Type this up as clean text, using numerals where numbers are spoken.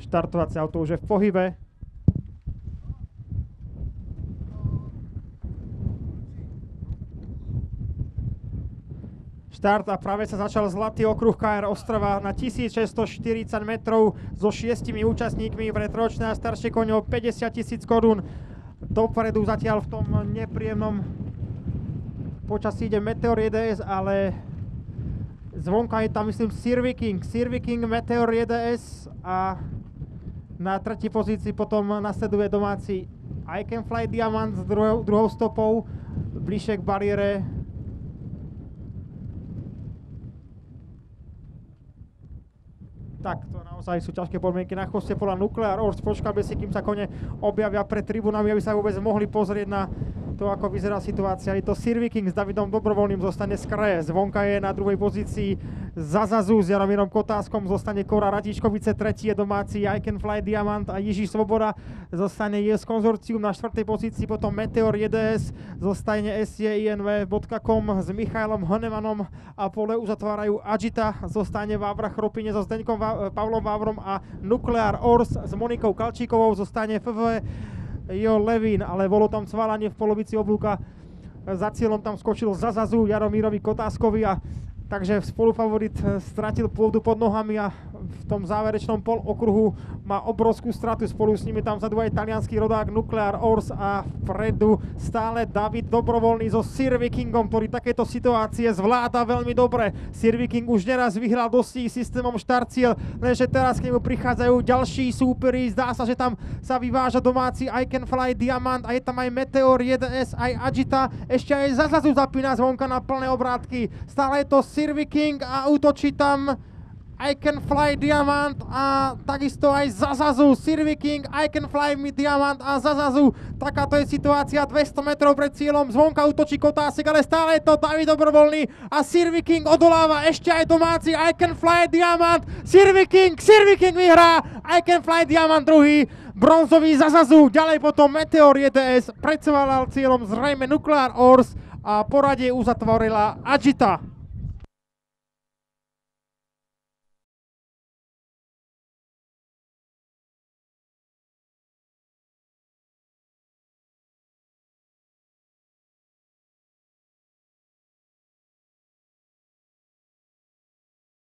Štartovacie auto už je v pohybe. Štart a práve sa začal zlatý okruh KR Ostrava na 1640 metrov so 6 účastníkmi pre trojročné a staršie kone o 50 000 korún. Dopredu zatiaľ v tom nepríjemnom počasí ide Meteor 1S, ale zvonka je tam myslím Sir Viking, Meteor 1S a na tretí pozícii potom nasleduje domáci I Can Fly Diamant s druhou stopou bližšie k bariére. Tak, to naozaj sú ťažké podmienky na chvoste pola Nuclear Horse. Počkáme si, kým sa kone objavia pred tribunami, aby sa vôbec mohli pozrieť na to, ako vyzerá situácia. Je to Sir Viking s Davidom Dobrovoľným, zostane z kraje. Zvonka je na druhej pozícii Zazazu s Jaromírom Kotáskom, zostane Kora Ratičkovice, tretí je domáci I Can Fly Diamant a Jiří Svoboda, zostane JS Konzorcium na štvrtej pozícii, potom Meteor 1S, zostane SJINV.com s Michailom Honemanom a pole uzatvárajú Agita, zostane Vávra Chropine so Zdeňkom Pavlom Vávrom a Nuclear Horse s Monikou Kalčíkovou, zostane FV Jo Levín, ale bolo tam cválanie v polovici oblúka. Za cieľom tam skočil Zazazu Jaromírovi Kotáskovi a takže spolufavorit stratil pôdu pod nohami a v tom záverečnom polokruhu má obrovskú stratu. Spolu s nimi tam vzadu aj taliansky rodák Nuclear Horse a vpredu stále David Dobrovoľný so Sir Vikingom, ktorý takéto situácie zvláda veľmi dobre. Sir Viking už neraz vyhral dostih systémom štart-cieľ, lenže teraz k nemu prichádzajú ďalší súperi. Zdá sa, že tam sa vyváža domáci I Can Fly Diamant a je tam aj Meteor 1S, aj Agita, ešte aj Zazazu zapína zvonka na plné obrátky. Stále je to Sir Viking a útočí tam I Can Fly Diamant a takisto aj Zazazu. Sir Viking, I Can Fly Diamant a Zazazu. Takáto je situácia 200 metrov pred cieľom. Zvonka útočí Kotásek, ale stále je to David Dobrovoľný a Sir Viking odoláva ešte aj domáci I Can Fly Diamant. Sir Viking vyhrá. I Can Fly Diamant druhý. Bronzový Zazazu. Ďalej potom Meteor 1S. Predsválal cieľom zrejme Nuclear Horse a poradie uzatvorila Agita.